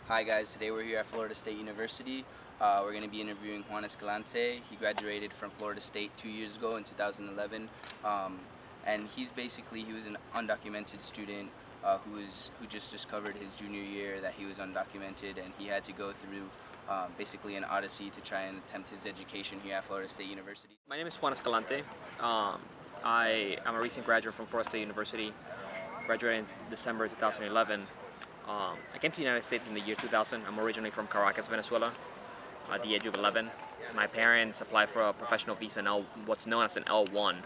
Hi guys, today we're here at Florida State University. We're going to be interviewing Juan Escalante. He graduated from Florida State 2 years ago in 2011, and he was an undocumented student who just discovered his junior year that he was undocumented, and he had to go through basically an odyssey to try and attempt his education here at Florida State University. My name is Juan Escalante. I am a recent graduate from Florida State University, graduated in December 2011. I came to the United States in the year 2000. I'm originally from Caracas, Venezuela, at the age of 11. My parents applied for a professional visa, what's known as an L1,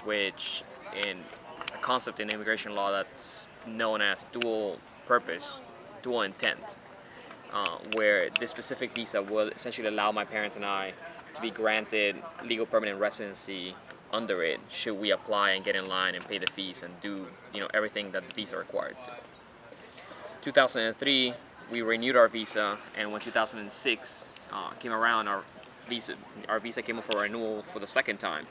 which it's a concept in immigration law that's known as dual purpose, dual intent, where this specific visa will essentially allow my parents and I to be granted legal permanent residency under it should we apply and get in line and pay the fees and do everything that the visa required to. 2003, we renewed our visa, and when 2006 came around, our visa came up for renewal for the second time.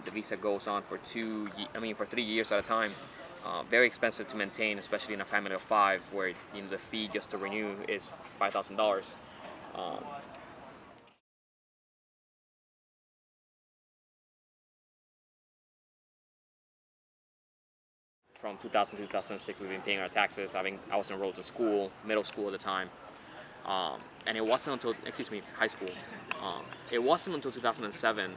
The visa goes on for 3 years at a time. Very expensive to maintain, especially in a family of 5, where the fee just to renew is $5,000. From 2000 to 2006, we've been paying our taxes. I was enrolled in school, middle school at the time, and it wasn't until, high school. It wasn't until 2007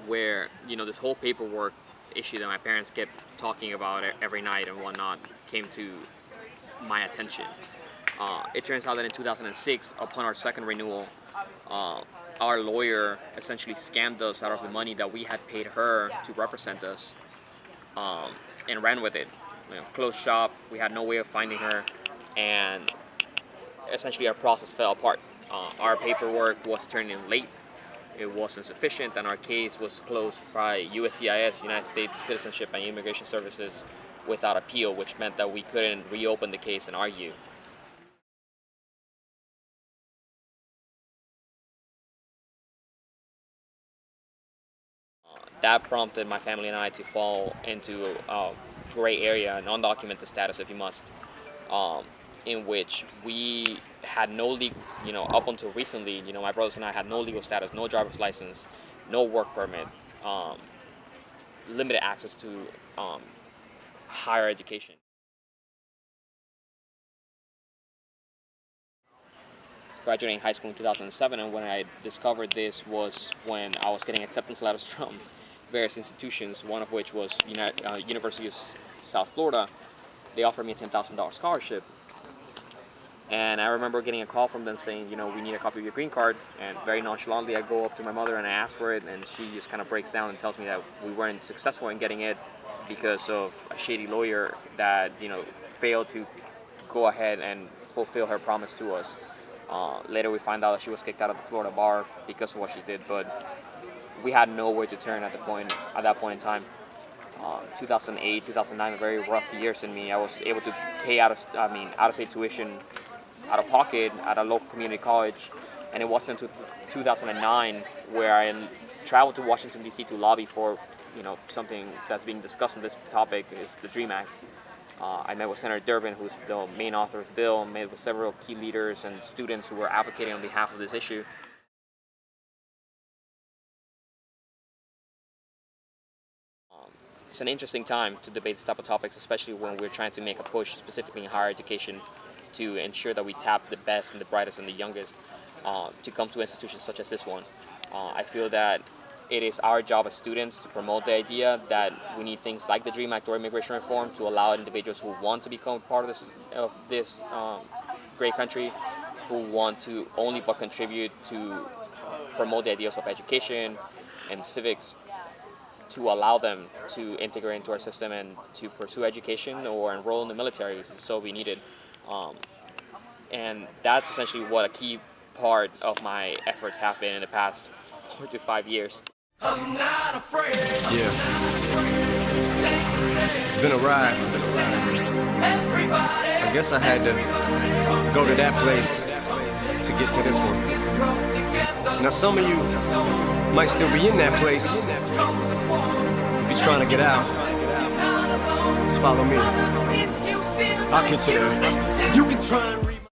where this whole paperwork issue that my parents kept talking about every night and whatnot came to my attention. It turns out that in 2006, upon our second renewal, our lawyer essentially scammed us out of the money that we had paid her to represent us. And ran with it. Closed shop, we had no way of finding her, and essentially our process fell apart. Our paperwork was turned in late, it wasn't sufficient, and our case was closed by USCIS, United States Citizenship and Immigration Services, without appeal, which meant that we couldn't reopen the case and argue. That prompted my family and I to fall into a gray area, an undocumented status, if you must, in which we had no legal, up until recently, my brothers and I had no legal status, no driver's license, no work permit, limited access to higher education. Graduating high school in 2007, and when I discovered this was when I was getting acceptance letters from various institutions, one of which was University of South Florida. They offered me a $10,000 scholarship, and I remember getting a call from them saying, we need a copy of your green card, and very nonchalantly I go up to my mother and I ask for it, and she just kind of breaks down and tells me that we weren't successful in getting it because of a shady lawyer that failed to go ahead and fulfill her promise to us. Later we find out that she was kicked out of the Florida bar because of what she did, but we had nowhere to turn at that point in time. 2008, 2009 were very rough years in me. I was able to pay out-of-state tuition out of pocket at a local community college, and it wasn't until 2009 where I traveled to Washington D.C. to lobby for something that's being discussed on this topic, is the DREAM Act. I met with Senator Durbin, who's the main author of the bill, met with several key leaders and students who were advocating on behalf of this issue. It's an interesting time to debate this type of topics, especially when we're trying to make a push, specifically in higher education, to ensure that we tap the best and the brightest and the youngest to come to institutions such as this one. I feel that it is our job as students to promote the idea that we need things like the DREAM Act or immigration reform to allow individuals who want to become part of this great country, who want to only but contribute to promote the ideas of education and civics, to allow them to integrate into our system and to pursue education or enroll in the military if so be needed. And that's essentially what a key part of my efforts have been in the past 4 to 5 years. I'm not afraid. Yeah. It's been a ride. I guess I had to go to that place to get to this one. Now some of you might still be in that place. If you're trying to get out, just follow me. I'll get you there. You can try and